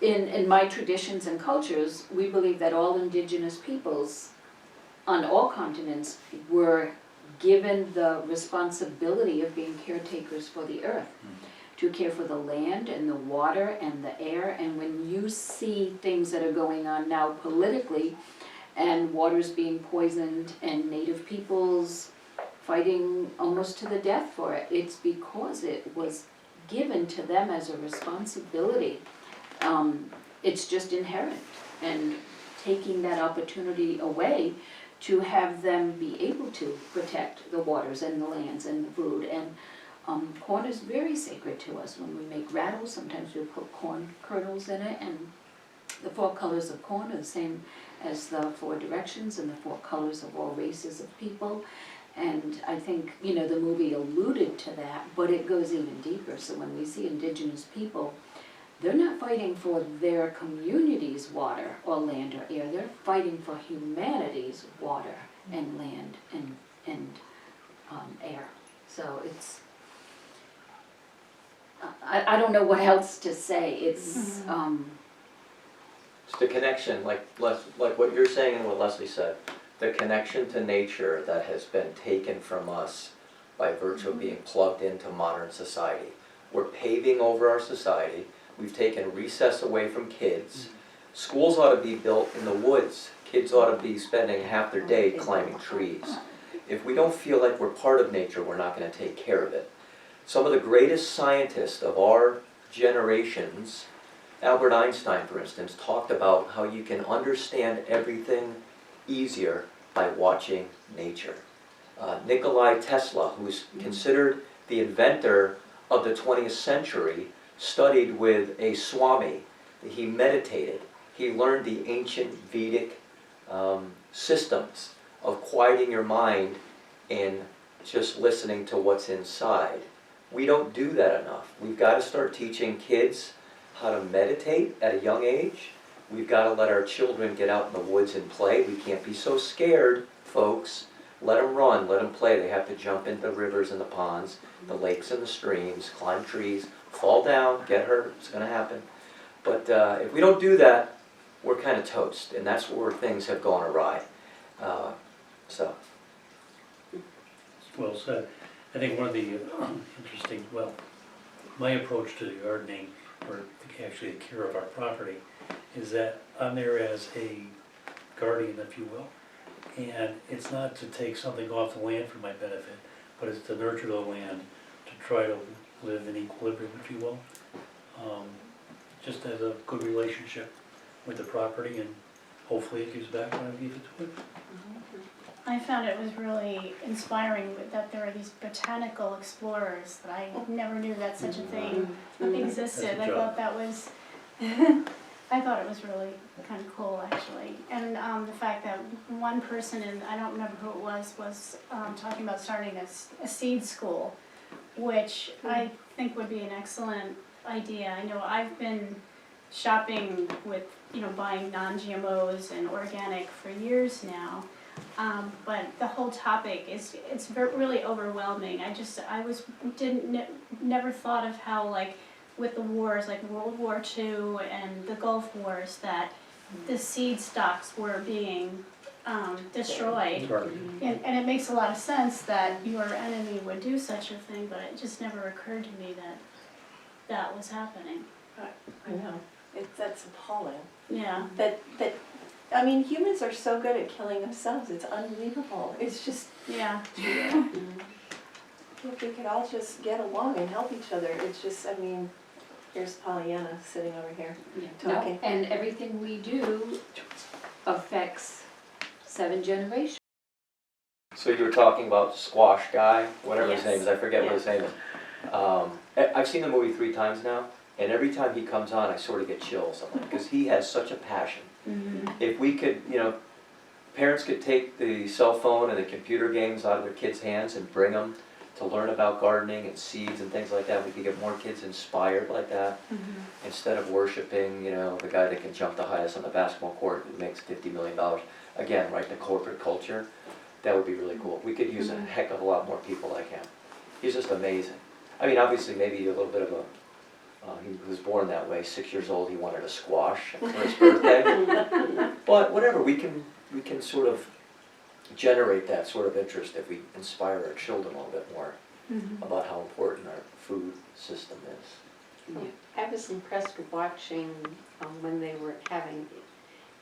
in my traditions and cultures, we believe that all indigenous peoples on all continents were given the responsibility of being caretakers for the earth, to care for the land and the water and the air. And when you see things that are going on now politically, and water's being poisoned and native peoples fighting almost to the death for it, it's because it was given to them as a responsibility. It's just inherent, and taking that opportunity away to have them be able to protect the waters and the lands and the food. And corn is very sacred to us. When we make rattles, sometimes we put corn kernels in it, and the 4 colors of corn are the same as the 4 directions and the 4 colors of all races of people. And I think, you know, the movie alluded to that, but it goes even deeper. So when we see indigenous people, they're not fighting for their community's water or land or air. They're fighting for humanity's water and land and air. So it's, I don't know what else to say. It's It's the connection, like what you're saying and what Leslie said, the connection to nature that has been taken from us by virtue of being plugged into modern society. We're paving over our society. We've taken recess away from kids. Schools ought to be built in the woods. Kids ought to be spending half their day climbing trees. If we don't feel like we're part of nature, we're not going to take care of it. Some of the greatest scientists of our generations, Albert Einstein, for instance, talked about how you can understand everything easier by watching nature. Nikola Tesla, who's considered the inventor of the 20th century, studied with a Swami. He meditated. He learned the ancient Vedic systems of quieting your mind and just listening to what's inside. We don't do that enough. We've got to start teaching kids how to meditate at a young age. We've got to let our children get out in the woods and play. We can't be so scared, folks. Let them run, let them play. They have to jump into the rivers and the ponds, the lakes and the streams, climb trees, fall down, get hurt. It's going to happen. But if we don't do that, we're kind of toast, and that's where things have gone awry. So. Well said. I think one of the interesting, well, my approach to the gardening, or actually the care of our property, is that I'm there as a guardian, if you will. And it's not to take something off the land for my benefit, but it's to nurture the land, to try to live in equilibrium, if you will. Just as a good relationship with the property, and hopefully it gives back what I give it to it. I found it was really inspiring that there are these botanical explorers that I never knew that such a thing existed. I thought that was, I thought it was really kind of cool actually. And the fact that one person, and I don't remember who it was talking about starting a seed school, which I think would be an excellent idea. I know I've been shopping with, buying non-GMOs and organic for years now. But the whole topic it's really overwhelming. Never thought of how, like, with the wars, like World War II and the Gulf Wars, that the seed stocks were being destroyed. And it makes a lot of sense that your enemy would do such a thing, but it just never occurred to me that that was happening. I know. That's appalling. Yeah. I mean, humans are so good at killing themselves. It's unbelievable. It's just, Yeah. if we could all just get along and help each other. It's just, I mean, here's Pollyanna sitting over here talking. No, and everything we do affects 7 generations. So you were talking about Squash Guy, whatever his Yes. name is, I forget what his name is. I've seen the movie 3 times now, and every time he comes on I sort of get chills, because he has such a passion. If we could, parents could take the cell phone and the computer games out of their kids' hands and bring them to learn about gardening and seeds and things like that, we could get more kids inspired like that, instead of worshiping, the guy that can jump the highest on the basketball court who makes $50 million. Again, right, the corporate culture, that would be really cool. We could use a heck of a lot more people like him. He's just amazing. I mean, obviously maybe a little bit of He was born that way, 6 years old, he wanted a squash for his birthday. But whatever, we can sort of generate that sort of interest if we inspire our children a little bit more about how important our food system is. I was impressed with watching when they were having,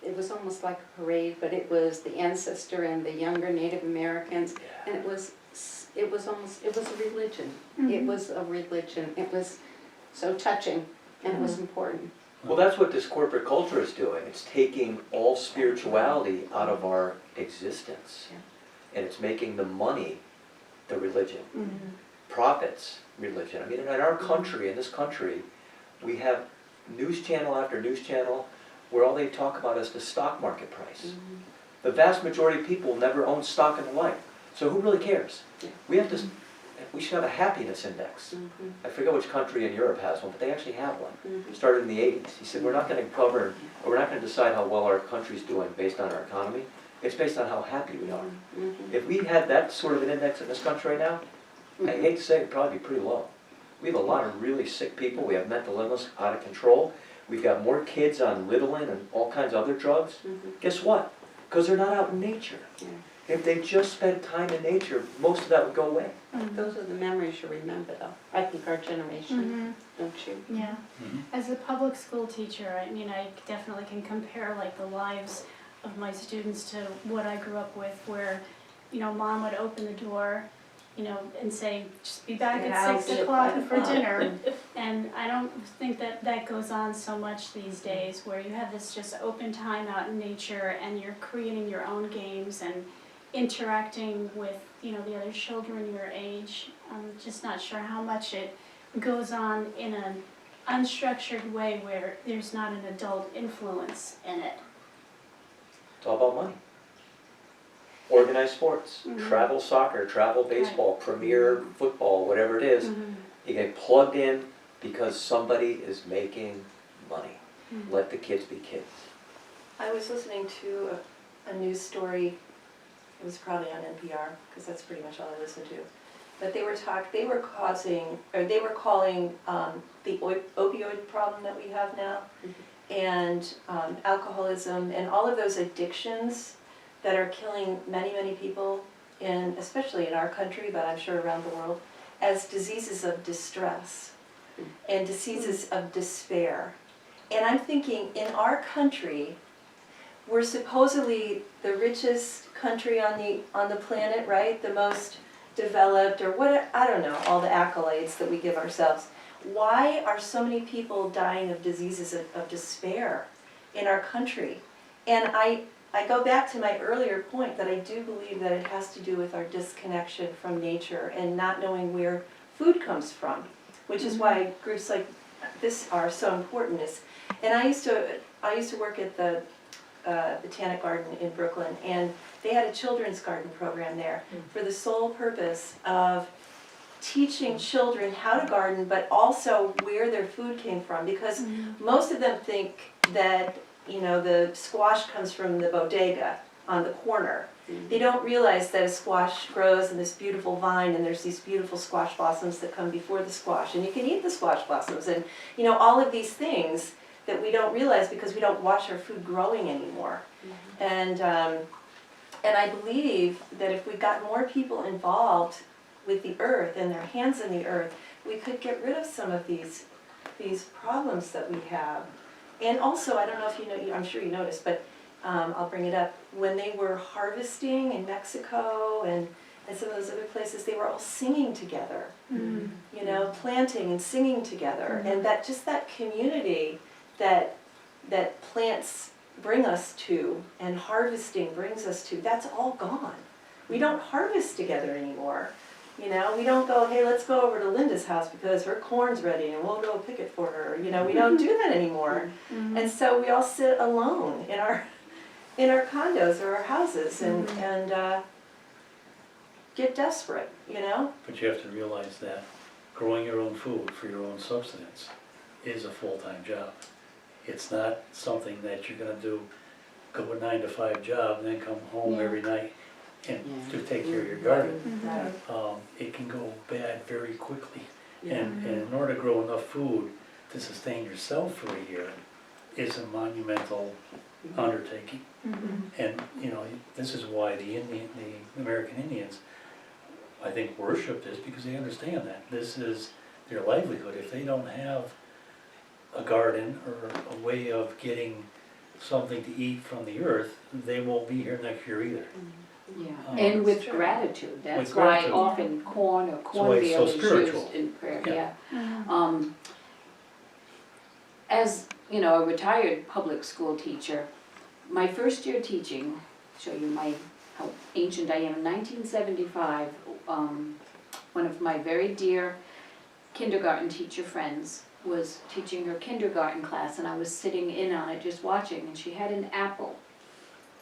it was almost like a parade, but it was the ancestor and the younger Native Americans, and it was a religion. It was a religion. It was so touching, and it was important. Well, that's what this corporate culture is doing. It's taking all spirituality out of our existence. And it's making the money the religion. Profits religion. I mean, in our country, in this country, we have news channel after news channel where all they talk about is the stock market price. The vast majority of people never own stock in their life. So who really cares? We should have a happiness index. I forget which country in Europe has one, but they actually have one. It started in the 80s. He said, we're not going to govern, or we're not going to decide how well our country's doing based on our economy. It's based on how happy we are. If we had that sort of an index in this country right now, I hate to say it, it'd probably be pretty low. We have a lot of really sick people. We have mental illness out of control. We've got more kids on Ritalin and all kinds of other drugs. Guess what? Because they're not out in nature. If they just spent time in nature, most of that would go away. Those are the memories you remember, though. I think our generation, don't you? Yeah. As a public school teacher, I mean, I definitely can compare like the lives of my students to what I grew up with, where, you know, mom would open the door, you know, and say, just be back at 6 o'clock for dinner. And I don't think that that goes on so much these days, where you have this just open time out in nature and you're creating your own games and interacting with, you know, the other children your age. I'm just not sure how much it goes on in an unstructured way where there's not an adult influence in it. It's all about money. Organized sports, travel soccer, travel baseball, premier football, whatever it is. You get plugged in because somebody is making money. Let the kids be kids. I was listening to a news story. It was probably on NPR, because that's pretty much all I listen to. But they were calling the opioid problem that we have now, and alcoholism, and all of those addictions that are killing many, many people, especially in our country, but I'm sure around the world, as diseases of distress and diseases of despair. And I'm thinking, in our country, we're supposedly the richest country on the planet, right? The most developed, or what, I don't know, all the accolades that we give ourselves. Why are so many people dying of diseases of despair in our country? And I go back to my earlier point that I do believe that it has to do with our disconnection from nature and not knowing where food comes from, which is why groups like this are so important. And I used to work at the Botanic Garden in Brooklyn, and they had a children's garden program there for the sole purpose of teaching children how to garden, but also where their food came from, because most of them think that, you know, the squash comes from the bodega on the corner. They don't realize that a squash grows in this beautiful vine, and there's these beautiful squash blossoms that come before the squash, and you can eat the squash blossoms, and, you know, all of these things that we don't realize because we don't watch our food growing anymore. And I believe that if we got more people involved with the earth and their hands in the earth, we could get rid of some of these problems that we have. And also, I don't know if you know, I'm sure you noticed, but I'll bring it up, when they were harvesting in Mexico and some of those other places, they were all singing together, you know, planting and singing together. And that just that community that plants bring us to and harvesting brings us to, that's all gone. We don't harvest together anymore. You know, we don't go, hey, let's go over to Linda's house because her corn's ready and we'll go pick it for her. You know, we don't do that anymore. And so we all sit alone in our condos or our houses and get desperate, you know? But you have to realize that growing your own food for your own subsistence is a full-time job. It's not something that you're gonna do, go a 9-to-5 job and then come home every night and to take care of your garden. It can go bad very quickly. And in order to grow enough food to sustain yourself for a year is a monumental undertaking. And, you know, this is why the American Indians, I think, worship this, because they understand that this is their livelihood. If they don't have a garden or a way of getting something to eat from the earth, they won't be here next year either. Yeah, Um, and with Sure. gratitude, that's With why gratitude. often corn or why it's so cornmeal is spiritual. used in prayer, Yeah. yeah. As, you know, a retired public school teacher, my first year teaching, show you how ancient I am, in 1975, one of my very dear kindergarten teacher friends was teaching her kindergarten class, and I was sitting in on it just watching, and she had an apple.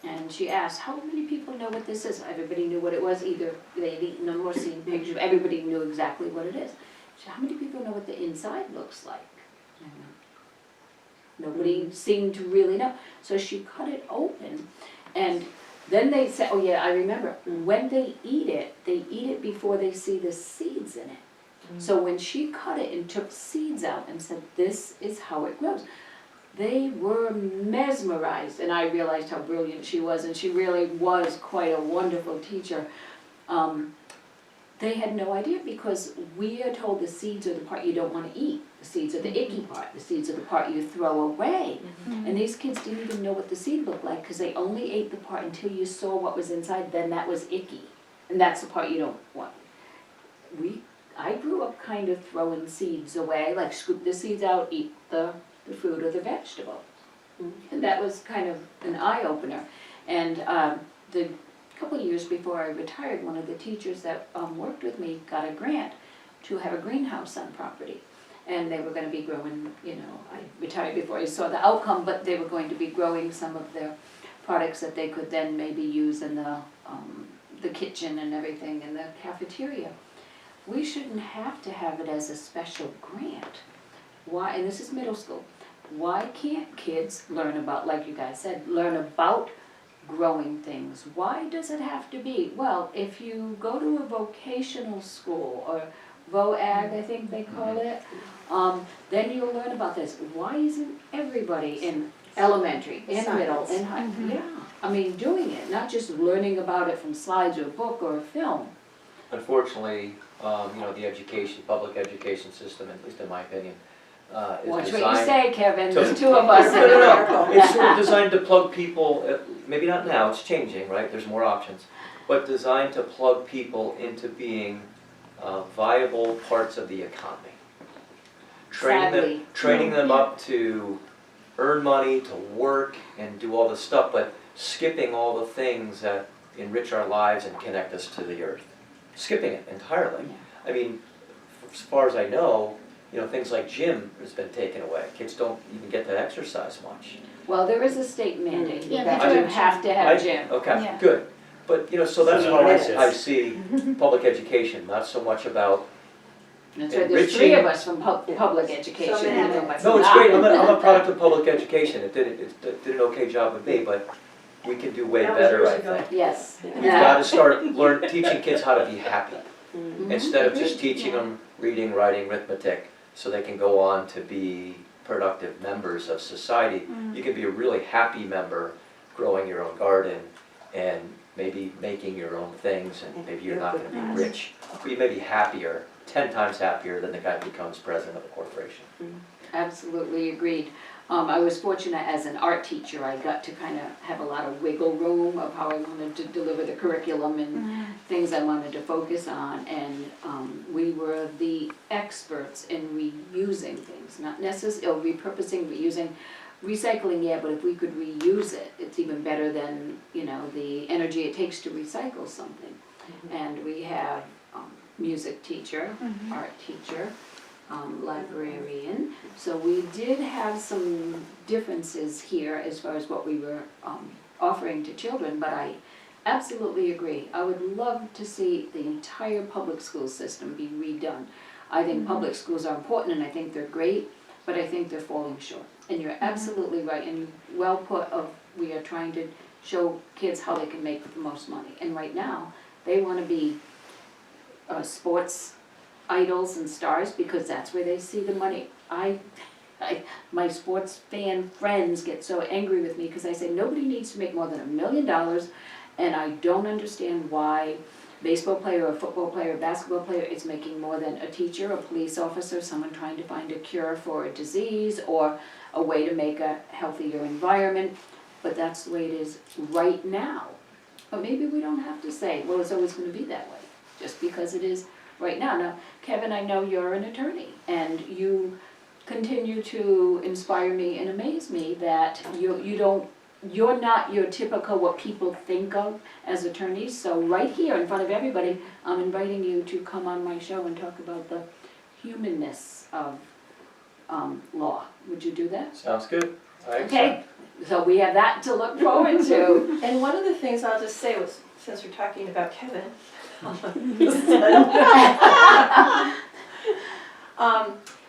And she asked, how many people know what this is? Everybody knew what it was, either they'd eaten them or seen pictures, everybody knew exactly what it is. She said, how many people know what the inside looks like? And nobody seemed to really know. So she cut it open, and then they said, oh yeah, I remember, when they eat it before they see the seeds in it. So when she cut it and took seeds out and said, this is how it grows, they were mesmerized, and I realized how brilliant she was, and she really was quite a wonderful teacher. They had no idea, because we are told the seeds are the part you don't want to eat. The seeds are the icky part. The seeds are the part you throw away. And these kids didn't even know what the seed looked like, because they only ate the part until you saw what was inside, then that was icky. And that's the part you don't want. I grew up kind of throwing seeds away, like scoop the seeds out, eat the fruit or the vegetable. And that was kind of an eye-opener. And the couple of years before I retired, one of the teachers that worked with me got a grant to have a greenhouse on property. And they were going to be growing, you know, I retired before I saw the outcome, but they were going to be growing some of their products that they could then maybe use in the kitchen and everything in the cafeteria. We shouldn't have to have it as a special grant. Why, and this is middle school, why can't kids learn about, like you guys said, learn about growing things? Why does it have to be? Well, if you go to a vocational school, or VOAG, I think they call it, then you'll learn about this. Why isn't everybody in elementary, in middle, in high, yeah, I mean, doing it, not just learning about it from slides or a book or a film. Unfortunately, you know, the public education system, at least in my opinion, is Watch designed. what you say, Kevin, to- there's two of us. No, it's sort of designed to plug people, maybe not now, it's changing, right, there's more options, but designed to plug people into being viable parts of the economy. Sadly. Training them up to earn money, to work, and do all this stuff, but skipping all the things that enrich our lives and connect us to the earth. Skipping it entirely. I mean, as far as I know, you know, things like gym has been taken away. Kids don't even get to exercise much. Well, there is a state mandate, Yeah, that they you do. have to have gym. Okay, Yeah. good. But, you know, so that's So how that's- I see public education, not so much about, That's right, there's three enriching- of us from public education. So many. you know, but no, it's not. great, I'm a product of public education. It did an okay job with me, but we can do way That was better, years I ago. think. Yes. We've got to start teaching kids how to be happy, Mhm. instead of just Agreed. teaching them reading, writing, arithmetic, so they can go on to be productive members of society. You can be a really happy member, growing your own garden, and maybe making your own things, and maybe you're not gonna be rich, but you may be happier, 10 times happier than the guy who becomes president of a corporation. Absolutely agreed. I was fortunate as an art teacher, I got to kind of have a lot of wiggle room of how I wanted to deliver the curriculum and things I wanted to focus on, and we were the experts in reusing things, not necessarily repurposing, reusing. Recycling, yeah, but if we could reuse it, it's even better than, you know, the energy it takes to recycle something. And we have music teacher, art teacher, librarian. So we did have some differences here as far as what we were offering to children, but I absolutely agree. I would love to see the entire public school system be redone. I think public schools are important, and I think they're great, but I think they're falling short. And you're absolutely right, and well put of, we are trying to show kids how they can make the most money. And right now, they want to be sports idols and stars because that's where they see the money. my sports fan friends get so angry with me because I say nobody needs to make more than $1 million, and I don't understand why baseball player or football player or basketball player is making more than a teacher, a police officer, someone trying to find a cure for a disease or a way to make a healthier environment. But that's the way it is right now. But maybe we don't have to say, well, it's always going to be that way, just because it is right now. Now, Kevin, I know you're an attorney, and you continue to inspire me and amaze me that you're not your typical what people think of as attorneys. So right here in front of everybody, I'm inviting you to come on my show and talk about the humanness of law. Would you do that? Sounds good. I accept. Okay, so we have that to look forward to. And one of the things I'll just say was, since we're talking about Kevin,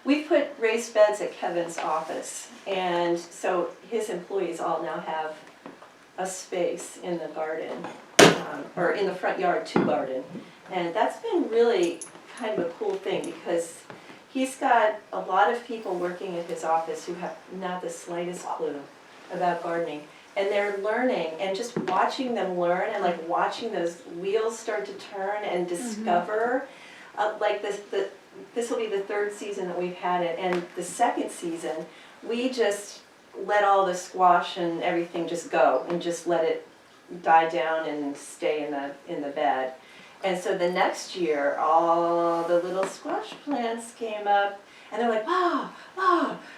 we put raised beds at Kevin's office, and so his employees all now have a space in the garden, or in the front yard to garden. And that's been really kind of a cool thing, because he's got a lot of people working at his office who have not the slightest clue about gardening. And they're learning, and just watching them learn, and like watching those wheels start to turn and discover, like this will be the third season that we've had it, and the second season, we just let all the squash and everything just go, and just let it die down and stay in the bed. And so the next year, all the little squash plants came up, and they're like, wow,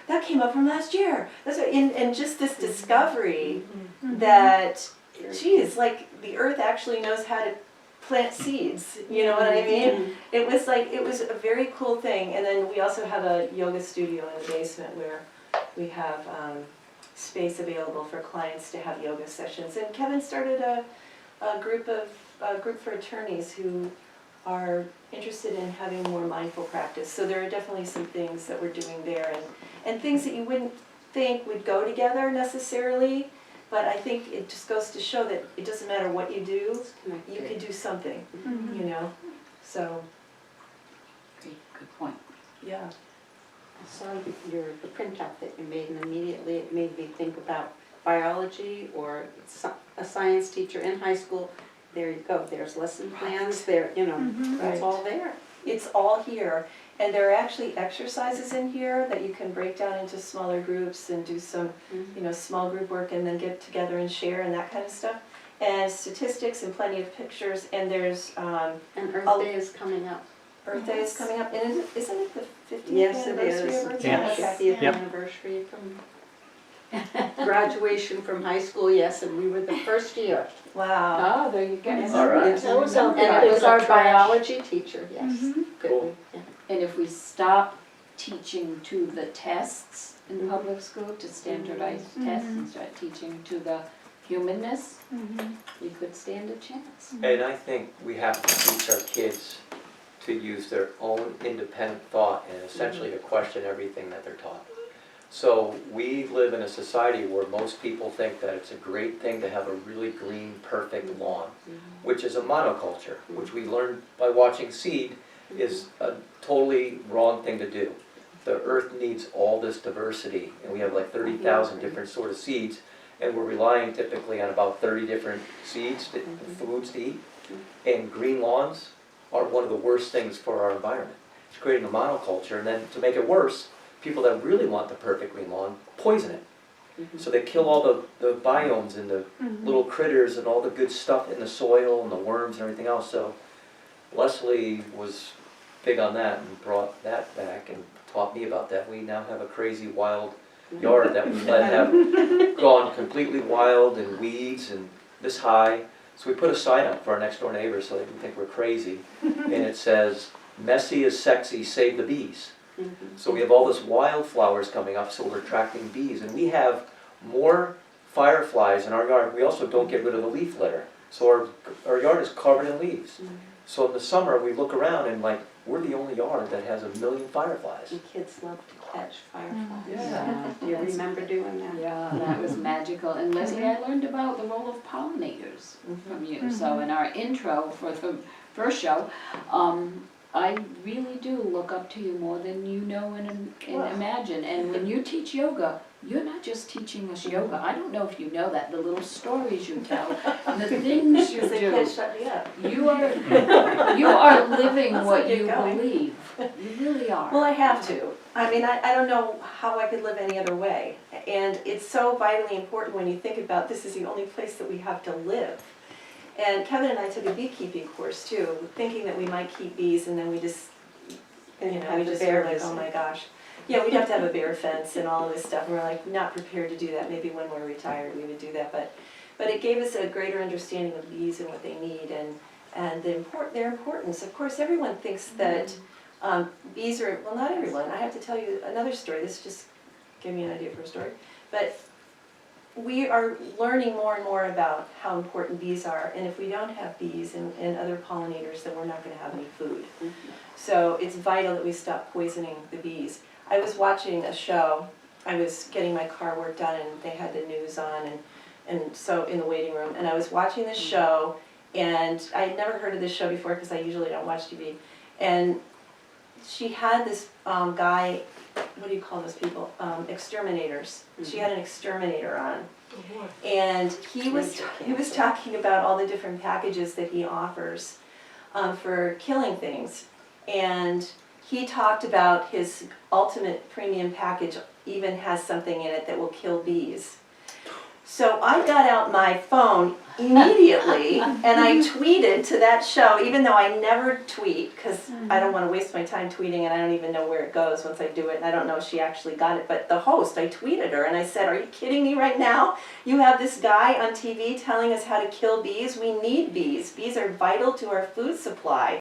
that came up from last year. That's what, and just this discovery that, geez, like the earth actually knows how to plant seeds, you know what I mean? It was a very cool thing. And then we also have a yoga studio in the basement where we have space available for clients to have yoga sessions. And Kevin started a group for attorneys who are interested in having more mindful practice. So there are definitely some things that we're doing there, and things that you wouldn't think would go together necessarily, but I think it just goes to show that it doesn't matter what you do, you can do something, you know, so. Good point. Yeah. I saw the printout that you made, and immediately it made me think about biology or a science teacher in high school. There you go, there's lesson plans, there, you know, Right. it's all there. It's all here, and there are actually exercises in here that you can break down into smaller groups and do some, you know, small group work and then get together and share and that kind of stuff. And statistics and plenty of pictures, and there's And Earth Day is coming up. Earth Day is coming up, and isn't it the 50th Yes, it anniversary is. of Earth Day? Yeah. Okay. 50th Yep. anniversary from graduation from high school, yes, and we were the first year. Wow. Oh, there you go. All right. Yes. That was something. And it was our Trash. biology teacher, yes. Good. Cool. Yeah. And if we stop teaching to the tests in public school, to standardized tests, and start teaching to the humanness, we could stand a chance. And I think we have to teach our kids to use their own independent thought and essentially to question everything that they're taught. So we live in a society where most people think that it's a great thing to have a really green, perfect lawn, which is a monoculture, which we learned by watching Seed is a totally wrong thing to do. The earth needs all this diversity, and we have like 30,000 different sort of seeds, and we're relying typically on about 30 different seeds, foods to eat. And green lawns are one of the worst things for our environment. It's creating a monoculture, and then to make it worse, people that really want the perfect green lawn poison it. So they kill all the biomes and the little critters and all the good stuff in the soil and the worms and everything else. So Leslie was big on that and brought that back and taught me about that. We now have a crazy wild yard that we let have gone completely wild and weeds and this high. So we put a sign up for our next door neighbors so they can think we're crazy. And it says, "Messy is sexy, save the bees." So we have all this wildflowers coming up, so we're attracting bees. And we have more fireflies in our yard. We also don't get rid of the leaf litter. So our yard is covered in leaves. So in the summer, we look around and like, we're the only yard that has 1 million fireflies. And kids love to catch fireflies. Yeah. Do you remember doing that? Yeah, that was magical. And Leslie, I learned about the role of pollinators from you. So in our intro for the first show, I really do look up to you more than you know and Well. imagine. And when you teach yoga, you're not just teaching us yoga. I don't know if you know that, the little stories you tell, the things you Because they can't do. shut me up. You are living Let's what get you going. believe. You really are. Well, I have to. I mean, I don't know how I could live any other way. And it's so vitally important when you think about this is the only place that we have to live. And Kevin and I took a beekeeping course too, thinking that we might keep bees, and then we just, And you know, have we the just bear were like, visit. oh my gosh. Yeah, we'd have to have a bear fence and all of this stuff, and we're like not prepared to do that. Maybe when we're retired, we would do that, but it gave us a greater understanding of bees and what they need and their importance. Of course, everyone thinks that bees are, well, not everyone. I have to tell you another story. This just gave me an idea for a story. But we are learning more and more about how important bees are, and if we don't have bees and other pollinators, then we're not going to have any food. So it's vital that we stop poisoning the bees. I was watching a show, I was getting my car work done, and they had the news on, and so in the waiting room, and I was watching this show, and I had never heard of this show before because I usually don't watch TV, and she had this guy, what do you call those people, exterminators. She had an exterminator on, and he was talking about all the different packages that he offers for killing things, and he talked about his ultimate premium package even has something in it that will kill bees. So I got out my phone immediately and I tweeted to that show, even though I never tweet because I don't want to waste my time tweeting and I don't even know where it goes once I do it, and I don't know if she actually got it. But the host, I tweeted her and I said, are you kidding me right now? You have this guy on TV telling us how to kill bees? We need bees. Bees are vital to our food supply.